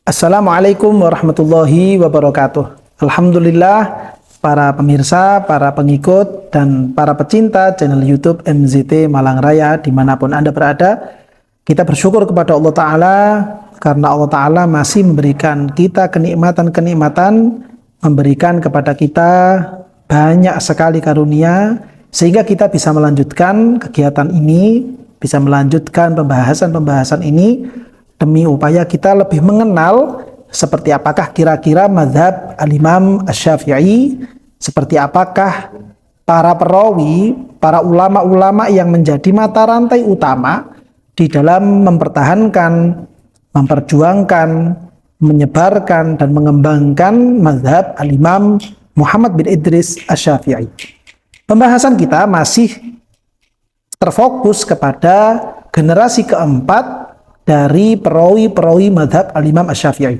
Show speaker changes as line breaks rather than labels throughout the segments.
Assalamualaikum warahmatullahi wabarakatuh. Alhamdulillah, para pemirsa, para pengikut, dan para pecinta channel YouTube MZT Malang Raya dimanapun Anda berada, kita bersyukur kepada Allah Ta'ala karena Allah Ta'ala masih memberikan kita kenikmatan-kenikmatan, memberikan kepada kita banyak sekali karunia, sehingga kita bisa melanjutkan kegiatan ini, bisa melanjutkan pembahasan-pembahasan ini, demi upaya kita lebih mengenal seperti apakah kira-kira mazhab al-Imam Asy-Syafi'i, seperti apakah para perawi, para ulama-ulama yang menjadi mata rantai utama di dalam mempertahankan, memperjuangkan, menyebarkan, dan mengembangkan mazhab al-Imam Muhammad bin Idris Asy-Syafi'i. Pembahasan kita masih terfokus kepada generasi keempat dari perawi-perawi madhab al-Imam Asy-Syafi'i,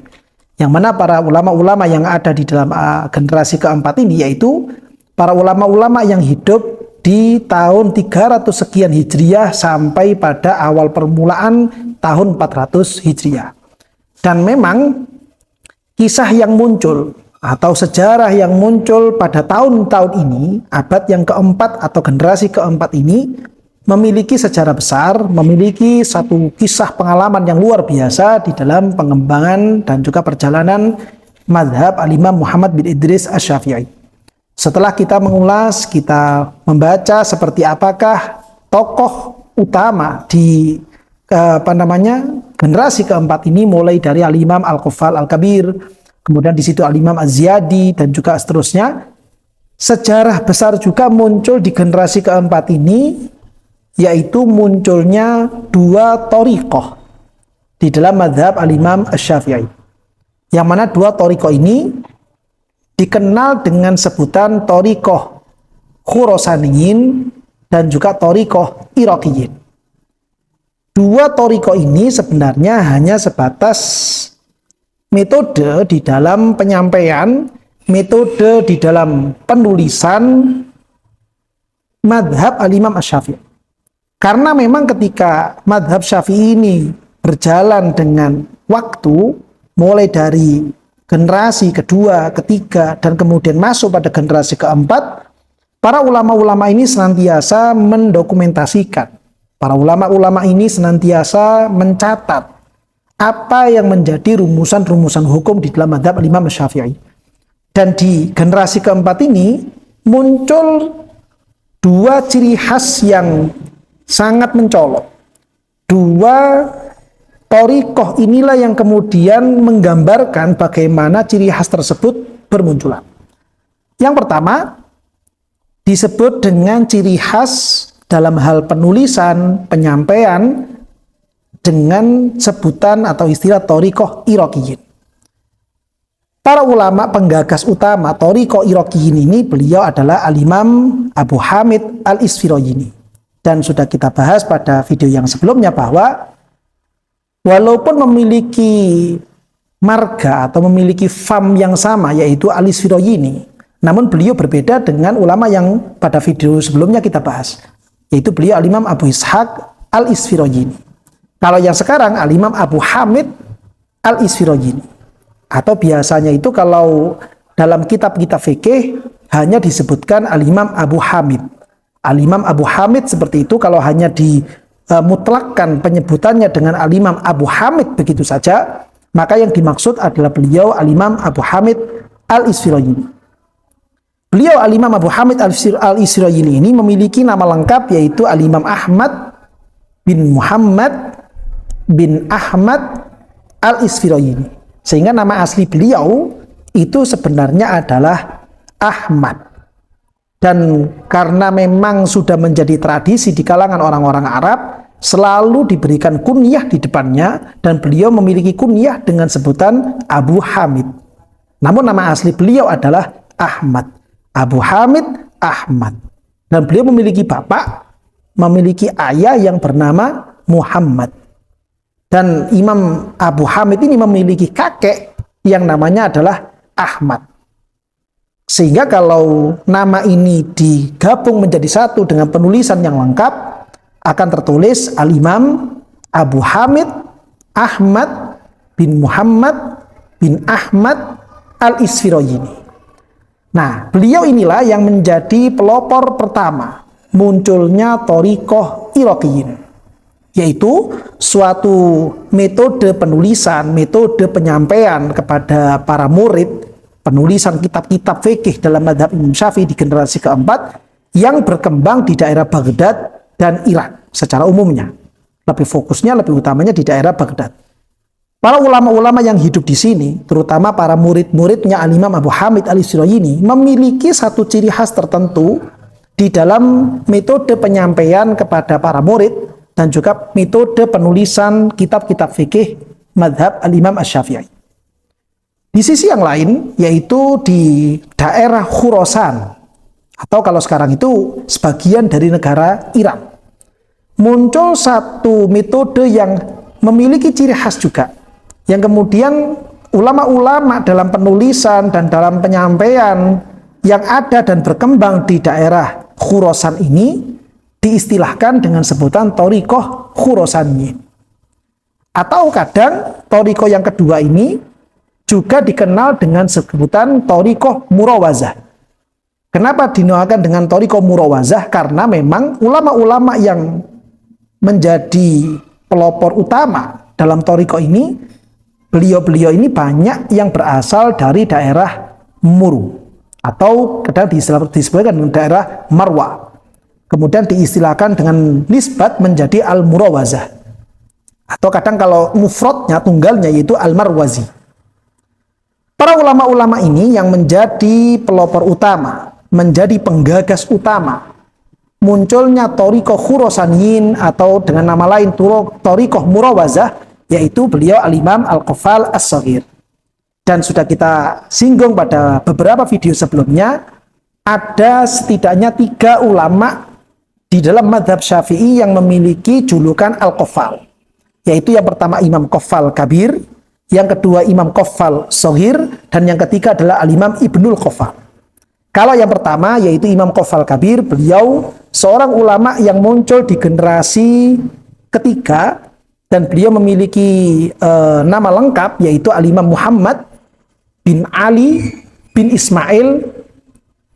yang mana para ulama-ulama yang ada di dalam generasi keempat ini yaitu para ulama-ulama yang hidup di tahun 300 sekian Hijriah sampai pada awal permulaan tahun 400 Hijriah. Dan memang kisah yang muncul atau sejarah yang muncul pada tahun-tahun ini, abad yang keempat atau generasi keempat ini, memiliki sejarah besar, memiliki satu kisah pengalaman yang luar biasa di dalam pengembangan dan juga perjalanan mazhab al-Imam Muhammad bin Idris Asy-Syafi'i. Setelah kita mengulas, kita membaca seperti apakah tokoh utama di generasi keempat ini, mulai dari al-Imam Al-Quffal Al-Kabir, kemudian di situ al-Imam Az-Ziyadi, dan juga seterusnya. Sejarah besar juga muncul di generasi keempat ini, yaitu munculnya dua thariqah di dalam mazhab al-Imam Asy-Syafi'i, yang mana dua thariqah ini dikenal dengan sebutan thariqah Khurasaniyin dan juga thariqah Iraqiyin. Dua thariqah ini sebenarnya hanya sebatas metode di dalam penyampaian, metode di dalam penulisan mazhab al-Imam Asy-Syafi'i. Karena memang ketika mazhab Syafi'i ini berjalan dengan waktu, mulai dari generasi kedua, ketiga, dan kemudian masuk pada generasi keempat, para ulama-ulama ini senantiasa mendokumentasikan. Para ulama-ulama ini senantiasa mencatat apa yang menjadi rumusan-rumusan hukum di dalam mazhab al-Imam Syafi'i. Dan di generasi keempat ini muncul dua ciri khas yang sangat mencolok. Dua thariqah inilah yang kemudian menggambarkan bagaimana ciri khas tersebut bermunculan. Yang pertama disebut dengan ciri khas dalam hal penulisan, penyampaian dengan sebutan atau istilah thariqah Iraqiyin. Para ulama penggagas utama thariqah Iraqiyin ini, beliau adalah al-Imam Abu Hamid Al-Isfirayini. Dan sudah kita bahas pada video yang sebelumnya bahwa walaupun memiliki marga atau memiliki fam yang sama, yaitu Al-Isfirayini, namun beliau berbeda dengan ulama yang pada video sebelumnya kita bahas, yaitu beliau al-Imam Abu Ishaq Al-Isfirayini. Kalau yang sekarang al-Imam Abu Hamid Al-Isfirayini, atau biasanya itu kalau dalam kitab-kitab fikih hanya disebutkan al-Imam Abu Hamid. Al-Imam Abu Hamid seperti itu, kalau hanya dimutlakkan penyebutannya dengan Al-Imam Abu Hamid begitu saja, maka yang dimaksud adalah beliau Al-Imam Abu Hamid Al-Isfirayini. Beliau Al-Imam Abu Hamid Al-Isfirayini ini memiliki nama lengkap, yaitu Al-Imam Ahmad bin Muhammad bin Ahmad Al-Isfirayini. Sehingga nama asli beliau itu sebenarnya adalah Ahmad. Dan karena memang sudah menjadi tradisi di kalangan orang-orang Arab, selalu diberikan kunyah di depannya, dan beliau memiliki kunyah dengan sebutan Abu Hamid. Namun nama asli beliau adalah Ahmad. Abu Hamid Ahmad. Dan beliau memiliki bapak, memiliki ayah yang bernama Muhammad. Dan Imam Abu Hamid ini memiliki kakek yang namanya adalah Ahmad. Sehingga kalau nama ini digabung menjadi satu dengan penulisan yang lengkap, akan tertulis Al-Imam Abu Hamid Ahmad bin Muhammad bin Ahmad al-Isfirayini. Nah, beliau inilah yang menjadi pelopor pertama munculnya thariqah Iraqiyin, yaitu suatu metode penulisan, metode penyampaian kepada para murid, penulisan kitab-kitab fikih dalam mazhab Imam Syafi'i di generasi keempat yang berkembang di daerah Baghdad dan Irak secara umumnya. Lebih fokusnya, lebih utamanya di daerah Baghdad. Para ulama-ulama yang hidup di sini, terutama para murid-muridnya Al-Imam Abu Hamid Al-Isfirayini, memiliki satu ciri khas tertentu di dalam metode penyampaian kepada para murid dan juga metode penulisan kitab-kitab fikih mazhab Al-Imam Asy-Syafi'i. Di sisi yang lain, yaitu di daerah Khurasan, atau kalau sekarang itu sebagian dari negara Iran, muncul satu metode yang memiliki ciri khas juga, yang kemudian ulama-ulama dalam penulisan dan dalam penyampaian yang ada dan berkembang di daerah Khurasan ini diistilahkan dengan sebutan thariqah Khurasaniyin. Atau kadang thariqah yang kedua ini juga dikenal dengan sebutan thariqah Murawazah. Kenapa dinamakan dengan thariqah Murawazah? Karena memang ulama-ulama yang menjadi pelopor utama dalam thariqah ini, beliau-beliau ini banyak yang berasal dari daerah Muru, atau kadang disebutkan dengan daerah Marwa. Kemudian diistilahkan dengan nisbat menjadi Al-Murawazah. Atau kadang kalau mufradnya, tunggalnya, yaitu Al-Marwazi. Para ulama-ulama ini yang menjadi pelopor utama, menjadi penggagas utama munculnya thariqah Khurasaniyin, atau dengan nama lain thariqah Murawazah, yaitu beliau Al-Imam Al-Qaffal As-Shaghir. Dan sudah kita singgung pada beberapa video sebelumnya, ada setidaknya 3 ulama di dalam mazhab Syafi'i yang memiliki julukan Al-Qaffal, yaitu yang pertama Imam Qaffal Kabir, yang kedua Imam Qaffal Shaghir, dan yang ketiga adalah Al-Imam Ibnul Qaffal. Kalau yang pertama yaitu Imam Qaffal Kabir, beliau seorang ulama yang muncul di generasi ketiga, dan beliau memiliki nama lengkap yaitu Al-Imam Muhammad bin Ali bin Ismail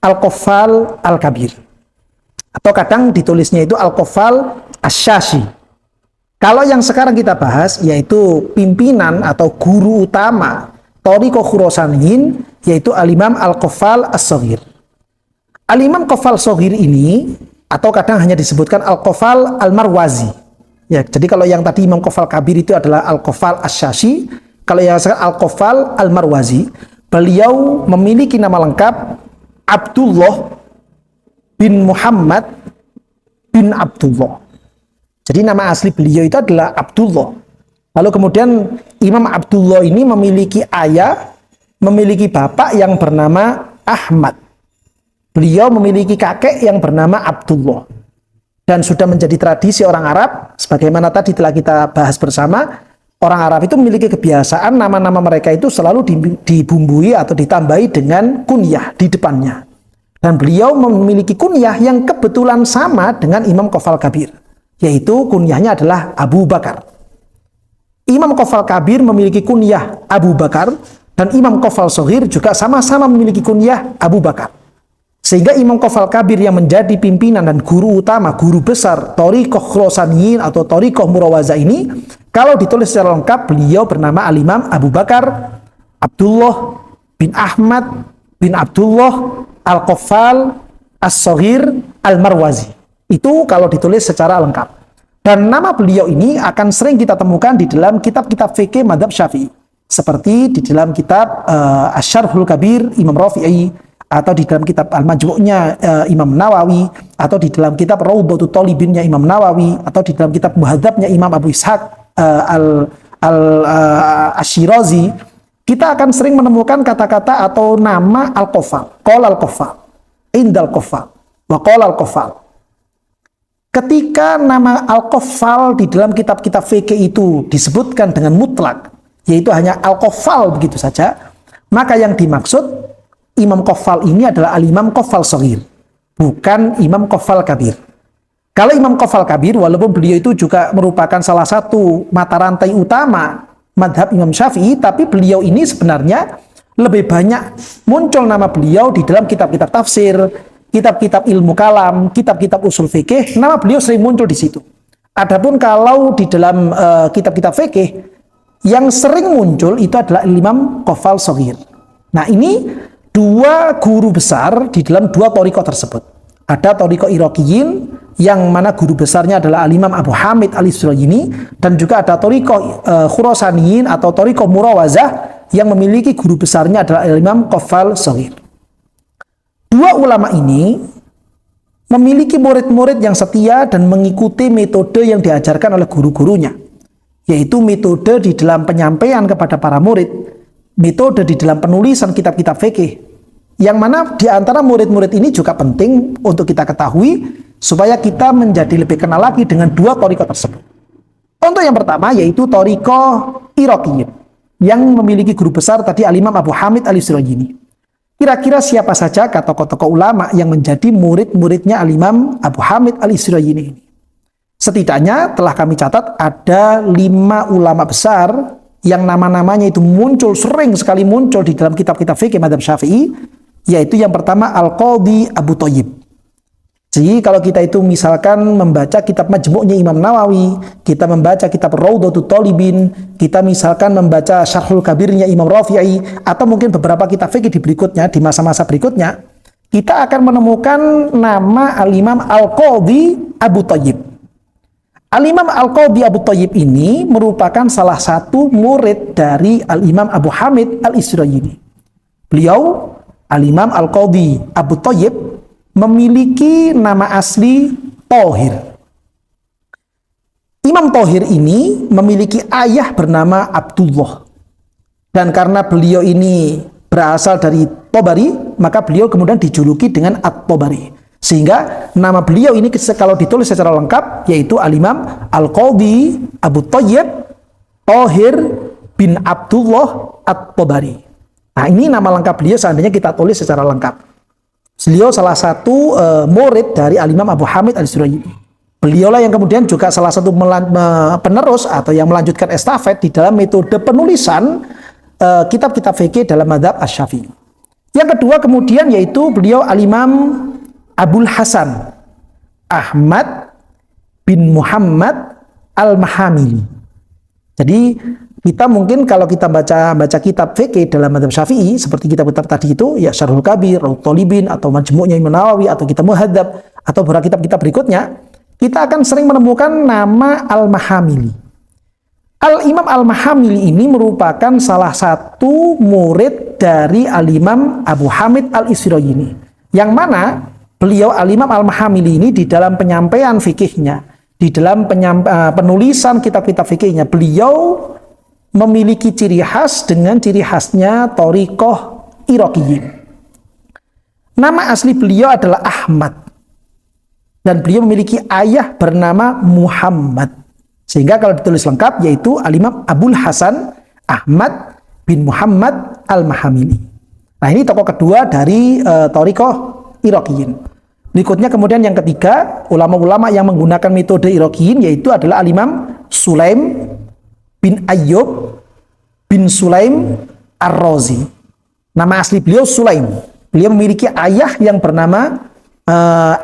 Al-Qaffal Al-Kabir, atau kadang ditulisnya itu Al-Qaffal Asy-Syashi. Kalau yang sekarang kita bahas yaitu pimpinan atau guru utama thariqah Khurasaniyin, yaitu Al-Imam Al-Qaffal As-Shaghir. Al-Imam Qaffal Shaghir ini, atau kadang hanya disebutkan Al-Qaffal Al-Marwazi. Ya, jadi kalau yang tadi Imam Qaffal Kabir itu adalah Al-Qaffal Asy-Syashi, kalau yang sekarang Al-Qaffal Al-Marwazi, beliau memiliki nama lengkap Abdullah bin Muhammad bin Abdullah. Jadi nama asli beliau itu adalah Abdullah. Lalu kemudian Imam Abdullah ini memiliki ayah, memiliki bapak yang bernama Ahmad. Beliau memiliki kakek yang bernama Abdullah. Dan sudah menjadi tradisi orang Arab, sebagaimana tadi telah kita bahas bersama, orang Arab itu memiliki kebiasaan nama-nama mereka itu selalu dibumbui atau ditambahi dengan kunyah di depannya. Dan beliau memiliki kunyah yang kebetulan sama dengan Imam Qaffal Kabir, yaitu kunyahnya adalah Abu Bakar. Imam Qaffal Kabir memiliki kunyah Abu Bakar, dan Imam Qaffal Shaghir juga sama-sama memiliki kunyah Abu Bakar. Sehingga Imam Qaffal Kabir yang menjadi pimpinan dan guru utama, guru besar thariqah Khurasaniyin atau thariqah Murawazah ini, kalau ditulis secara lengkap, beliau bernama Al-Imam Abu Bakar Abdullah bin Ahmad bin Abdullah Al-Qaffal As-Shaghir Al-Marwazi. Itu kalau ditulis secara lengkap. Dan nama beliau ini akan sering kita temukan di dalam kitab-kitab fikih mazhab Syafi'i, seperti di dalam kitab Asy-Syarhul Kabir Imam Rafi'i, atau di dalam kitab Al-Majmu'-nya Imam Nawawi, atau di dalam kitab Raudhatul Thalibin-nya Imam Nawawi, atau di dalam kitab Muhadzab-nya Imam Abu Ishaq Asy-Syirazi. Kita akan sering menemukan kata-kata atau nama Al-Qaffal, qala Al-Qaffal, indal Qaffal, wa qala Al-Qaffal. Ketika nama Al-Qaffal di dalam kitab-kitab fikih itu disebutkan dengan mutlak, yaitu hanya Al-Qaffal begitu saja, maka yang dimaksud Imam Qaffal ini adalah Al-Imam Qaffal Shaghir, bukan Imam Qaffal Kabir. Kalau Imam Qaffal Kabir, walaupun beliau itu juga merupakan salah satu mata rantai utama madhab Imam Syafi'i, tapi beliau ini sebenarnya lebih banyak muncul nama beliau di dalam kitab-kitab tafsir, kitab-kitab ilmu kalam, kitab-kitab usul fikih. Nama beliau sering muncul di situ. Adapun kalau di dalam kitab-kitab fikih yang sering muncul itu adalah Imam Qafal Shaghir. Nah, ini dua guru besar di dalam dua thariqah tersebut. Ada thariqah Iraqiyin yang mana guru besarnya adalah Al-Imam Abu Hamid Al-Isfirayini, dan juga ada thariqah Khurasaniyin atau thariqah Murawazah yang memiliki guru besarnya adalah Al-Imam Qafal Shaghir. Dua ulama ini memiliki murid-murid yang setia dan mengikuti metode yang diajarkan oleh guru-gurunya, yaitu metode di dalam penyampaian kepada para murid, metode di dalam penulisan kitab-kitab fikih, yang mana di antara murid-murid ini juga penting untuk kita ketahui supaya kita menjadi lebih kenal lagi dengan dua thariqah tersebut. Untuk yang pertama yaitu thariqah Iraqiyin yang memiliki guru besar tadi Al-Imam Abu Hamid Al-Isfirayini. Kira-kira siapa saja tokoh-tokoh ulama yang menjadi murid-muridnya Al-Imam Abu Hamid Al-Isfirayini ini? Setidaknya telah kami catat ada 5 ulama besar yang nama-namanya itu sering sekali muncul di dalam kitab-kitab fikih mazhab Syafi'i, yaitu yang pertama Al-Qadhi Abu Thayyib. Jadi kalau kita itu misalkan membaca kitab Majmu'nya Imam Nawawi, kita membaca kitab Raudhatul Thalibin, kita misalkan membaca Syarhul Kabirnya Imam Rafi'i, atau mungkin beberapa kitab fikih di berikutnya, di masa-masa berikutnya, kita akan menemukan nama Al-Imam Al-Qadhi Abu Thayyib. Al-Imam Al-Qadhi Abu Thayyib ini merupakan salah satu murid dari Al-Imam Abu Hamid Al-Isfirayini. Beliau, Al-Imam Al-Qadhi Abu Thayyib, memiliki nama asli Thahir. Imam Thahir ini memiliki ayah bernama Abdullah. Dan karena beliau ini berasal dari Tobari, maka beliau kemudian dijuluki dengan At-Tobari. Sehingga nama beliau ini kalau ditulis secara lengkap yaitu Al-Imam Al-Qadhi Abu Thayyib Thahir bin Abdullah At-Tobari. Nah, ini nama lengkap beliau seandainya kita tulis secara lengkap. Beliau salah satu murid dari Al-Imam Abu Hamid Al-Isfirayini. Beliaulah yang kemudian juga salah satu penerus atau yang melanjutkan estafet di dalam metode penulisan kitab-kitab fikih dalam mazhab Asy-Syafi'i. Yang kedua kemudian yaitu beliau Al-Imam Abul Hasan Ahmad bin Muhammad Al-Mahamili. Jadi kita mungkin kalau kita baca kitab fikih dalam mazhab Syafi'i seperti kitab-kitab tadi itu ya Syarhul Kabir, Raudhatul Thalibin, atau Majmu'nya Imam Nawawi, atau kitab Muhadzab, atau beberapa kitab-kitab berikutnya, kita akan sering menemukan nama Al-Mahamili. Al-Imam Al-Mahamili ini merupakan salah satu murid dari Al-Imam Abu Hamid Al-Isfirayini, yang mana beliau Al-Imam Al-Mahamili ini di dalam penyampaian fikihnya, di dalam penulisan kitab-kitab fikihnya, beliau memiliki ciri khas dengan ciri khasnya thariqah Iraqiyin. Nama asli beliau adalah Ahmad, dan beliau memiliki ayah bernama Muhammad. Sehingga kalau ditulis lengkap yaitu Al-Imam Abul Hasan Ahmad bin Muhammad Al-Mahamili. Nah, ini tokoh kedua dari thariqah Iraqiyin. Berikutnya kemudian yang ketiga, ulama-ulama yang menggunakan metode Iraqiyin yaitu adalah Al-Imam Sulaim bin Ayyub bin Sulaim Ar-Razi. Nama asli beliau Sulaim. Beliau memiliki ayah yang bernama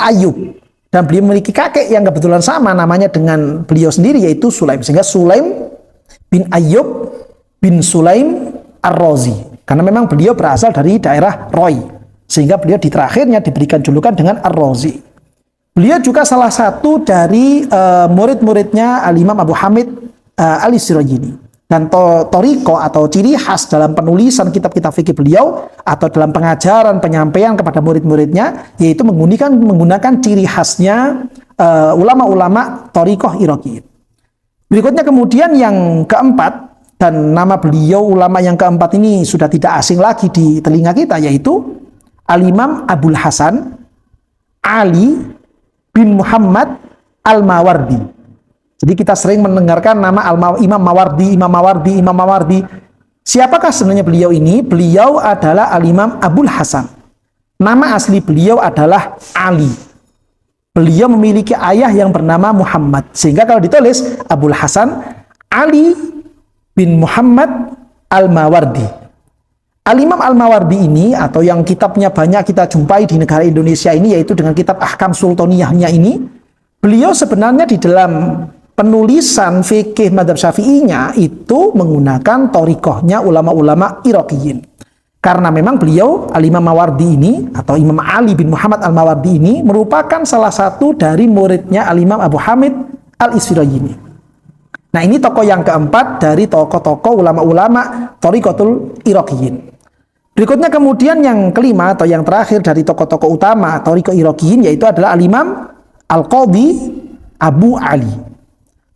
Ayyub, dan beliau memiliki kakek yang kebetulan sama namanya dengan beliau sendiri yaitu Sulaim. Sehingga Sulaim bin Ayyub bin Sulaim Ar-Razi. Karena memang beliau berasal dari daerah Roy, sehingga beliau di terakhirnya diberikan julukan dengan Ar-Razi. Beliau juga salah satu dari murid-muridnya Al-Imam Abu Hamid Al-Isfirayini. Dan thariqah atau ciri khas dalam penulisan kitab-kitab fikih beliau atau dalam pengajaran penyampaian kepada murid-muridnya yaitu menggunakan ciri khasnya ulama-ulama thariqah Iraqiyin. Berikutnya kemudian yang keempat, dan nama beliau ulama yang keempat ini sudah tidak asing lagi di telinga kita, yaitu Al-Imam Abul Hasan Ali bin Muhammad Al-Mawardi. Jadi kita sering mendengarkan nama Imam Mawardi. Siapakah sebenarnya beliau ini? Beliau adalah Al-Imam Abul Hasan. Nama asli beliau adalah Ali. Beliau memiliki ayah yang bernama Muhammad. Sehingga kalau ditulis Abul Hasan Ali bin Muhammad Al-Mawardi. Al-Imam Al-Mawardi ini, atau yang kitabnya banyak kita jumpai di negara Indonesia ini, yaitu dengan kitab Ahkam Sultaniyahnya ini, beliau sebenarnya di dalam penulisan fikih madhab syafi'inya itu menggunakan thariqahnya ulama-ulama Iraqiyin. Karena memang beliau, Al-Imam Mawardi ini, atau Imam Ali bin Muhammad Al-Mawardi ini, merupakan salah satu dari muridnya Al-Imam Abu Hamid Al-Isfirayini. Nah, ini tokoh yang keempat dari tokoh-tokoh ulama-ulama thariqatul Iraqiyin. Berikutnya kemudian yang kelima atau yang terakhir dari tokoh-tokoh utama thariqah Iraqiyin, yaitu adalah Al-Imam Al-Qadhi Abu Ali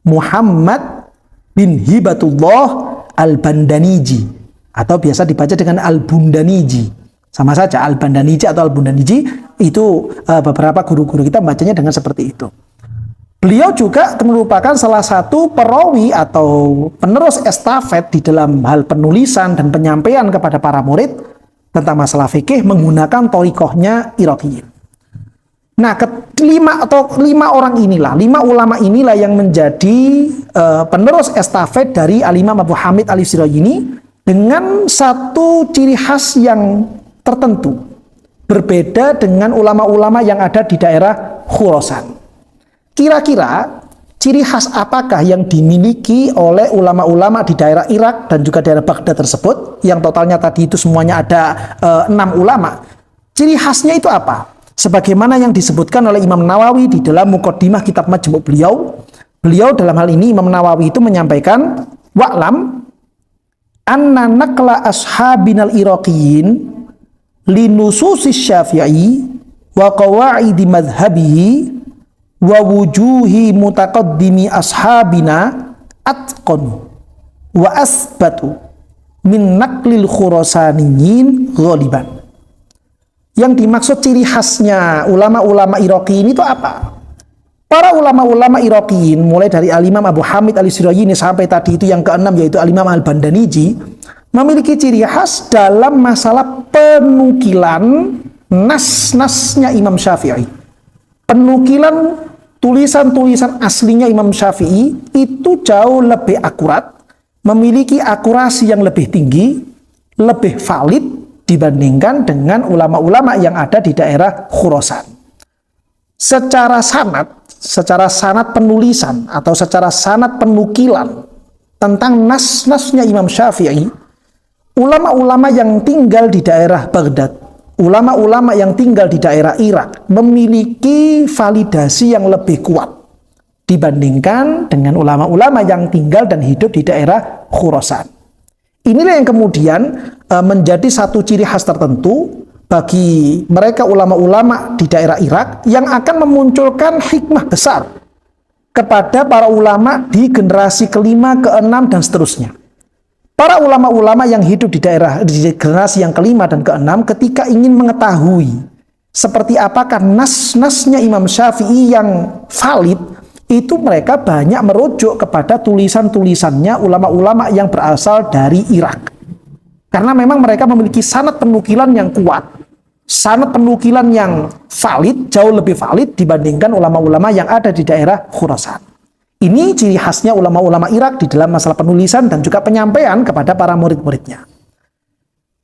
Muhammad bin Hibatullah Al-Bandaniji, atau biasa dibaca dengan Al-Bundaniji. Sama saja, Al-Bandaniji atau Al-Bundaniji, itu beberapa guru-guru kita membacanya dengan seperti itu. Beliau juga merupakan salah satu perawi atau penerus estafet di dalam hal penulisan dan penyampaian kepada para murid tentang masalah fikih menggunakan thariqahnya Iraqiyin. Nah, lima orang inilah, 5 ulama inilah yang menjadi penerus estafet dari Al-Imam Abu Hamid Al-Isfirayini dengan satu ciri khas yang tertentu, berbeda dengan ulama-ulama yang ada di daerah Khurasan. Kira-kira ciri khas apakah yang dimiliki oleh ulama-ulama di daerah Irak dan juga daerah Baghdad tersebut, yang totalnya tadi itu semuanya ada 6 ulama. Ciri khasnya itu apa? Sebagaimana yang disebutkan oleh Imam Nawawi di dalam Muqaddimah kitab Majmu' beliau. Beliau dalam hal ini, Imam Nawawi itu menyampaikan, wa'lam anna naqla ashabinal Iraqiyin linususis Syafi'i wa qawaidi madhhabihi wa wujuhi mutaqaddimi ashabina atqan wa asbatu min naqlil khurasaniyin ghaliban. Yang dimaksud ciri khasnya ulama-ulama Iraqiyin itu apa? Para ulama-ulama Iraqiyin, mulai dari Al-Imam Abu Hamid Al-Isfirayini sampai tadi itu yang keenam, yaitu Al-Imam Al-Bandaniji, memiliki ciri khas dalam masalah penukilan nas-nasnya Imam Syafi'i. Penukilan tulisan-tulisan aslinya Imam Syafi'i itu jauh lebih akurat, memiliki akurasi yang lebih tinggi, lebih valid dibandingkan dengan ulama-ulama yang ada di daerah Khurasan. Secara sanad penulisan atau secara sanad penukilan tentang nas-nasnya Imam Syafi'i, ulama-ulama yang tinggal di daerah Baghdad, ulama-ulama yang tinggal di daerah Irak memiliki validasi yang lebih kuat dibandingkan dengan ulama-ulama yang tinggal dan hidup di daerah Khurasan. Inilah yang kemudian menjadi satu ciri khas tertentu bagi mereka ulama-ulama di daerah Irak yang akan memunculkan hikmah besar kepada para ulama di generasi kelima, keenam, dan seterusnya. Para ulama-ulama yang hidup di generasi yang kelima dan keenam ketika ingin mengetahui seperti apakah nas-nasnya Imam Syafi'i yang valid, itu mereka banyak merujuk kepada tulisan-tulisannya ulama-ulama yang berasal dari Irak. Karena memang mereka memiliki sanad penukilan yang kuat, sanad penukilan yang valid, jauh lebih valid dibandingkan ulama-ulama yang ada di daerah Khurasan. Ini ciri khasnya ulama-ulama Irak di dalam masalah penulisan dan juga penyampaian kepada para murid-muridnya.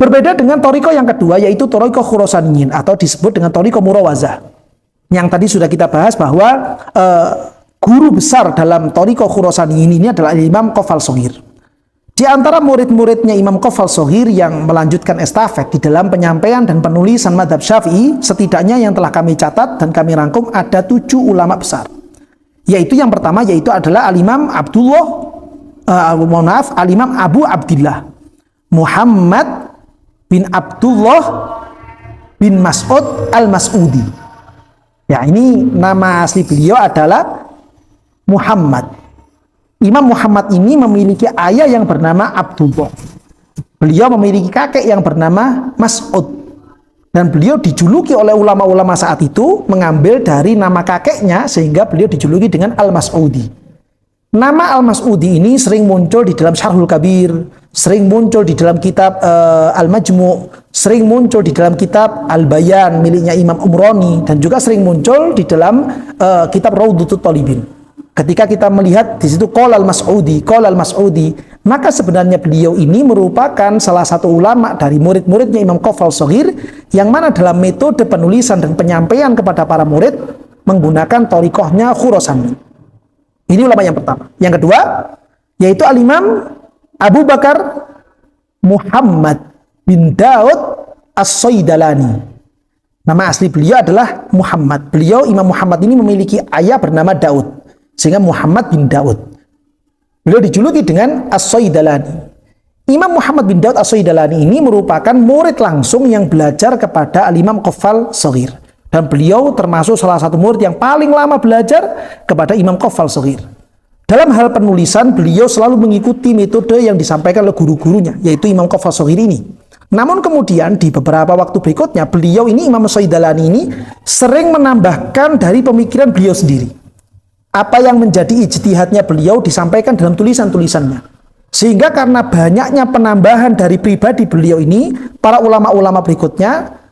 Berbeda dengan thariqah yang kedua, yaitu thariqah Khurasaniyin atau disebut dengan thariqah Murawazah. Yang tadi sudah kita bahas bahwa guru besar dalam thariqah Khurasaniyin ini adalah Imam Qafal Shaghir. Di antara murid-muridnya Imam Qafal Shaghir yang melanjutkan estafet di dalam penyampaian dan penulisan madhab Syafi'i, setidaknya yang telah kami catat dan kami rangkum ada 7 ulama besar. Yaitu yang pertama yaitu adalah Al-Imam Al-Imam Abu Abdillah Muhammad bin Abdullah bin Mas'ud Al-Mas'udi. Ya, ini nama asli beliau adalah Muhammad. Imam Muhammad ini memiliki ayah yang bernama Abdullah. Beliau memiliki kakek yang bernama Mas'ud. Dan beliau dijuluki oleh ulama-ulama saat itu mengambil dari nama kakeknya sehingga beliau dijuluki dengan Al-Mas'udi. Nama Al-Mas'udi ini sering muncul di dalam Syarhul Kabir, sering muncul di dalam kitab Al-Majmu', sering muncul di dalam kitab Al-Bayan miliknya Imam Umrani, dan juga sering muncul di dalam kitab Raudhatul Talibin. Ketika kita melihat di situ qala al-Mas'udi, maka sebenarnya beliau ini merupakan salah satu ulama dari murid-muridnya Imam Qafal Shaghir, yang mana dalam metode penulisan dan penyampaian kepada para murid menggunakan thariqahnya Khurasani. Ini ulama yang pertama. Yang kedua, yaitu Al-Imam Abu Bakar Muhammad bin Daud As-Saidalani. Nama asli beliau adalah Muhammad. Beliau, Imam Muhammad ini memiliki ayah bernama Daud, sehingga Muhammad bin Daud. Beliau dijuluki dengan As-Saidalani. Imam Muhammad bin Daud As-Saidalani ini merupakan murid langsung yang belajar kepada Al-Imam Qafal Shaghir. Dan beliau termasuk salah satu murid yang paling lama belajar kepada Imam Qafal Shaghir. Dalam hal penulisan, beliau selalu mengikuti metode yang disampaikan oleh guru-gurunya, yaitu Imam Qafal Shaghir ini. Namun kemudian di beberapa waktu berikutnya, beliau ini, Imam As-Saidalani ini, sering menambahkan dari pemikiran beliau sendiri. Apa yang menjadi ijtihadnya beliau disampaikan dalam tulisan-tulisannya. Sehingga karena banyaknya penambahan dari pribadi beliau ini, para ulama-ulama berikutnya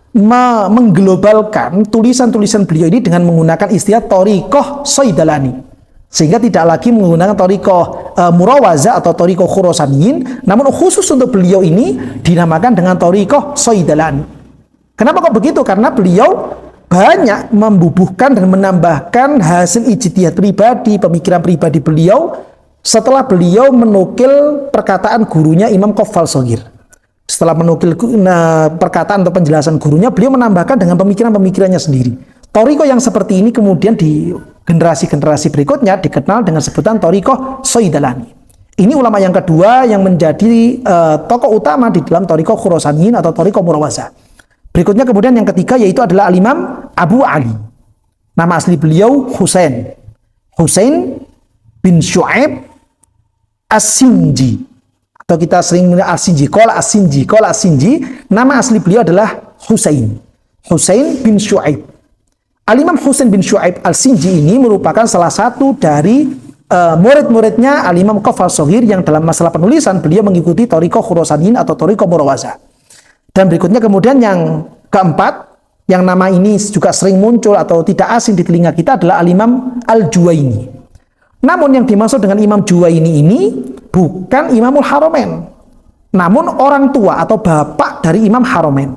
mengglobalkan tulisan-tulisan beliau ini dengan menggunakan istilah thariqah Saidalani. Sehingga tidak lagi menggunakan thariqah Murawazah atau thariqah Khurasaniyin, namun khusus untuk beliau ini dinamakan dengan thariqah Saidalani. Kenapa kok begitu? Karena beliau banyak membubuhkan dan menambahkan hasil ijtihad pribadi, pemikiran pribadi beliau setelah beliau menukil perkataan gurunya Imam Qafal Shaghir. Setelah menukil perkataan atau penjelasan gurunya, beliau menambahkan dengan pemikiran-pemikirannya sendiri. Thariqah yang seperti ini kemudian di generasi-generasi berikutnya dikenal dengan sebutan thariqah Saidalani. Ini ulama yang kedua yang menjadi tokoh utama di dalam thariqah Khurasaniyin atau thariqah Murawazah. Berikutnya kemudian yang ketiga yaitu adalah Al-Imam Abu Ali. Nama asli beliau Husain bin Syu'aib As-Sinji, atau kita sering mengenal As-Sinji, Qala As-Sinji. Nama asli beliau adalah Husain bin Syu'aib. Al-Imam Husain bin Syu'aib Al-Sinji ini merupakan salah satu dari murid-muridnya Al-Imam Qafal Shaghir, yang dalam masalah penulisan beliau mengikuti thariqah Khurasaniyin atau thariqah Murawazah. Dan berikutnya kemudian yang keempat, yang nama ini juga sering muncul atau tidak asing di telinga kita, adalah Al-Imam Al-Juwaini. Namun yang dimaksud dengan Imam Juwaini ini bukan Imamul Haramain, namun orang tua atau bapak dari Imam Haramain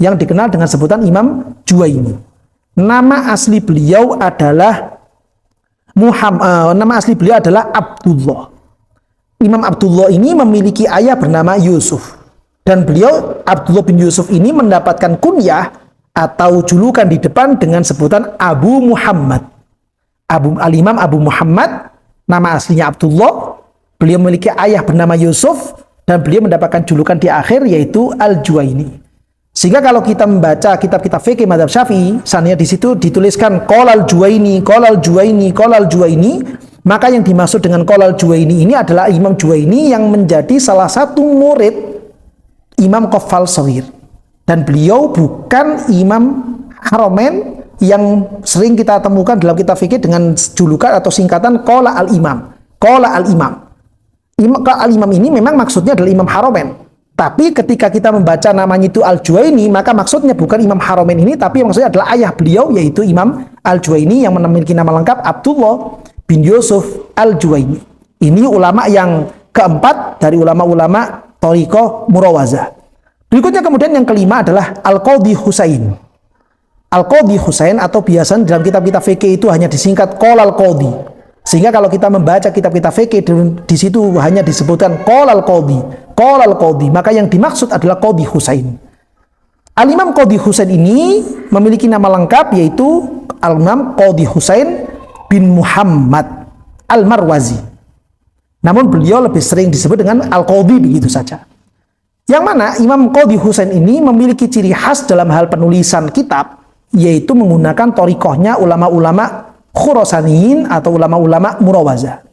yang dikenal dengan sebutan Imam Juwaini. Nama asli beliau adalah Abdullah. Imam Abdullah ini memiliki ayah bernama Yusuf. Dan beliau, Abdullah bin Yusuf ini, mendapatkan kunyah atau julukan di depan dengan sebutan Abu Muhammad. Al-Imam Abu Muhammad, nama aslinya Abdullah. Beliau memiliki ayah bernama Yusuf, dan beliau mendapatkan julukan di akhir yaitu Al-Juwaini. Sehingga kalau kita membaca kitab-kitab fikih mazhab Syafi'i, misalnya di situ dituliskan Qala Al-Juwaini, maka yang dimaksud dengan Qala Al-Juwaini ini adalah Imam Juwaini yang menjadi salah satu murid Imam Qafal Shaghir. Dan beliau bukan Imam Haramain yang sering kita temukan dalam kitab fikih dengan julukan atau singkatan Qala Al-Imam. Al-Imam ini memang maksudnya adalah Imam Haramain. Tapi ketika kita membaca namanya itu Al-Juwaini, maka maksudnya bukan Imam Haramain ini, tapi maksudnya adalah ayah beliau, yaitu Imam Al-Juwaini yang memiliki nama lengkap Abdullah bin Yusuf Al-Juwaini. Ini ulama yang keempat dari ulama-ulama thariqah Murawazah. Berikutnya kemudian yang kelima adalah Al-Qadhi Husain. Al-Qadhi Husain atau biasanya dalam kitab-kitab fikih itu hanya disingkat Qala Al-Qadhi. Sehingga kalau kita membaca kitab-kitab fikih di situ hanya disebutkan Qala Al-Qadhi, maka yang dimaksud adalah Qadhi Husain. Al-Imam Qadhi Husain ini memiliki nama lengkap yaitu Al-Imam Qadhi Husain bin Muhammad Al-Marwazi. Namun beliau lebih sering disebut dengan Al-Qadhi begitu saja. Yang mana Imam Qadhi Husain ini memiliki ciri khas dalam hal penulisan kitab, yaitu menggunakan thariqahnya ulama-ulama Khurasaniyin atau ulama-ulama Murawazah.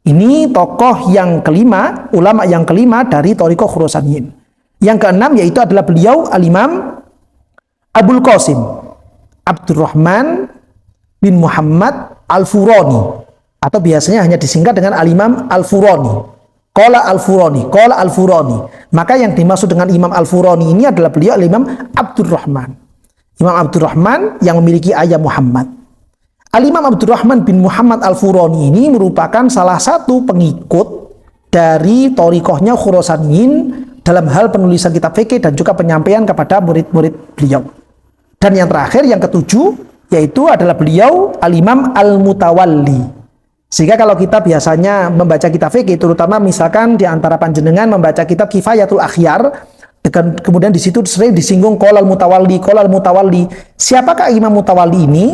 Ini tokoh yang kelima, ulama yang kelima dari thariqah Khurasaniyin. Yang keenam yaitu adalah beliau Al-Imam Abul Qasim Abdurrahman bin Muhammad Al-Furani, atau biasanya hanya disingkat dengan Al-Imam Al-Furani. Qala Al-Furani. Maka yang dimaksud dengan Imam Al-Furani ini adalah beliau Al-Imam Abdurrahman. Imam Abdurrahman yang memiliki ayah Muhammad. Al-Imam Abdurrahman bin Muhammad Al-Furani ini merupakan salah satu pengikut dari thariqahnya Khurasaniyin dalam hal penulisan kitab fikih dan juga penyampaian kepada murid-murid beliau. Dan yang terakhir, yang ketujuh, yaitu adalah beliau Al-Imam Al-Mutawalli. Sehingga kalau kita biasanya membaca kitab fikih, terutama misalkan di antara panjenengan membaca kitab Kifayatul Akhyar, kemudian di situ sering disinggung Qolal Mutawalli, Qolal Mutawalli. Siapakah Imam Mutawalli ini?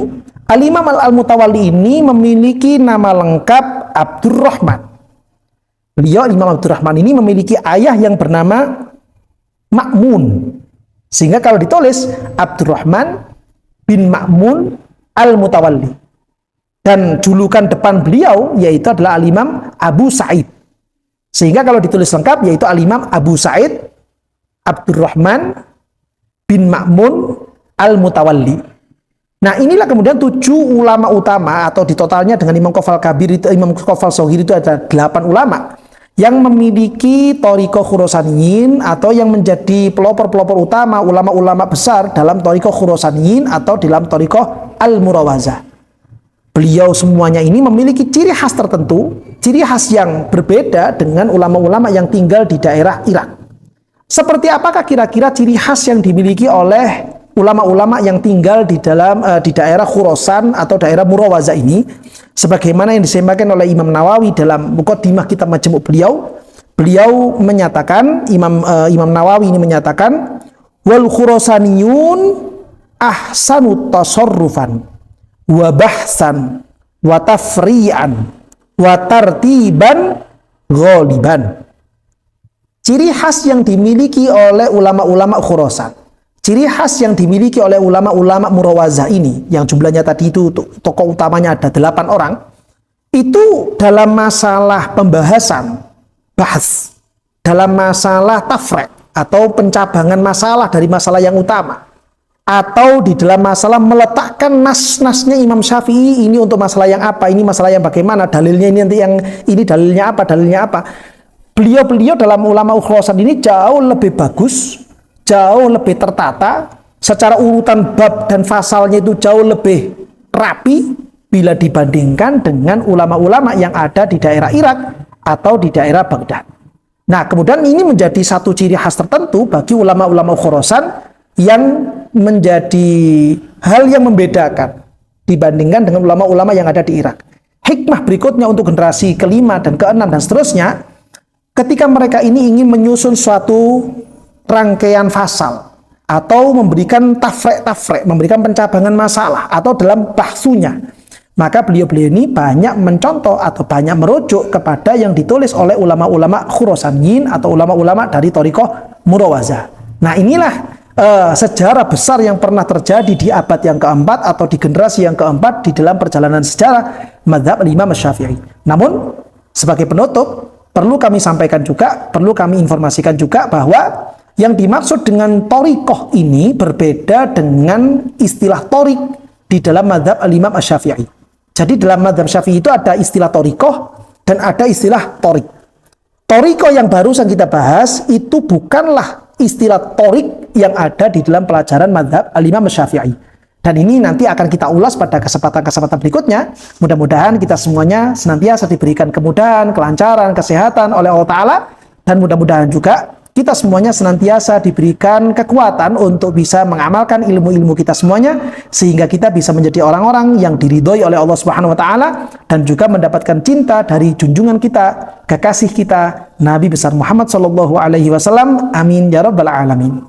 Al-Imam Al-Mutawalli ini memiliki nama lengkap Abdurrahman. Beliau Imam Abdurrahman ini memiliki ayah yang bernama Ma'mun. Sehingga kalau ditulis Abdurrahman bin Ma'mun Al-Mutawalli. Dan julukan depan beliau yaitu adalah Al-Imam Abu Sa'id. Sehingga kalau ditulis lengkap yaitu Al-Imam Abu Sa'id Abdurrahman bin Ma'mun Al-Mutawalli. Nah, inilah kemudian 7 ulama utama, atau di totalnya dengan Imam Qofal Kabir itu, Imam Qofal Soghir itu ada 8 ulama yang memiliki thariqah Khurasaniyin, atau yang menjadi pelopor-pelopor utama, ulama-ulama besar dalam thariqah Khurasaniyin atau dalam thariqah Al-Murawazah. Beliau semuanya ini memiliki ciri khas tertentu, ciri khas yang berbeda dengan ulama-ulama yang tinggal di daerah Irak. Seperti apakah kira-kira ciri khas yang dimiliki oleh ulama-ulama yang tinggal di daerah Khurasan atau daerah Murawazah ini? Sebagaimana yang disampaikan oleh Imam Nawawi dalam Muqaddimah kitab Majmu' beliau menyatakan, Imam Nawawi ini menyatakan, wal Khurasaniyun ahsanu tasarrufan wa bahsan wa tafri'an wa tartiban ghaliban. Ciri khas yang dimiliki oleh ulama-ulama Khurasan, ciri khas yang dimiliki oleh ulama-ulama Murawazah ini, yang jumlahnya tadi itu tokoh utamanya ada 8 orang, itu dalam masalah pembahasan, bahas, dalam masalah tafrek atau pencabangan masalah dari masalah yang utama, atau di dalam masalah meletakkan nas-nasnya Imam Syafi'i ini untuk masalah yang apa, ini masalah yang bagaimana, dalilnya ini nanti yang ini dalilnya apa. Beliau dalam ulama Khurasan ini jauh lebih bagus, jauh lebih tertata, secara urutan bab dan fasalnya itu jauh lebih rapi bila dibandingkan dengan ulama-ulama yang ada di daerah Irak atau di daerah Baghdad. Nah, kemudian ini menjadi satu ciri khas tertentu bagi ulama-ulama Khurasan yang menjadi hal yang membedakan dibandingkan dengan ulama-ulama yang ada di Irak. Hikmah berikutnya untuk generasi kelima dan keenam dan seterusnya, ketika mereka ini ingin menyusun suatu rangkaian fasal atau memberikan tafrek, memberikan pencabangan masalah atau dalam bahsunya, maka beliau-beliau ini banyak mencontoh atau banyak merujuk kepada yang ditulis oleh ulama-ulama Khurasaniyin atau ulama-ulama dari thariqah Murawazah. Nah, inilah sejarah besar yang pernah terjadi di abad yang keempat atau di generasi yang keempat di dalam perjalanan sejarah mazhab Imam Syafi'i. Namun, sebagai penutup, perlu kami sampaikan juga, perlu kami informasikan juga bahwa yang dimaksud dengan thariqah ini berbeda dengan istilah thariq di dalam mazhab Al-Imam Asy-Syafi'i. Jadi dalam mazhab Syafi'i itu ada istilah thariqah dan ada istilah thariq. Thariqah yang barusan kita bahas itu bukanlah istilah thariq yang ada di dalam pelajaran mazhab Al-Imam Asy-Syafi'i. Dan ini nanti akan kita ulas pada kesempatan-kesempatan berikutnya. Mudah-mudahan kita semuanya senantiasa diberikan kemudahan, kelancaran, kesehatan oleh Allah Ta'ala. Dan mudah-mudahan juga kita semuanya senantiasa diberikan kekuatan untuk bisa mengamalkan ilmu-ilmu kita semuanya, sehingga kita bisa menjadi orang-orang yang diridhoi oleh Allah Subhanahu wa Ta'ala, dan juga mendapatkan cinta dari junjungan kita, kekasih kita, Nabi besar Muhammad sallallahu alaihi wasallam. Amin ya rabbal alamin.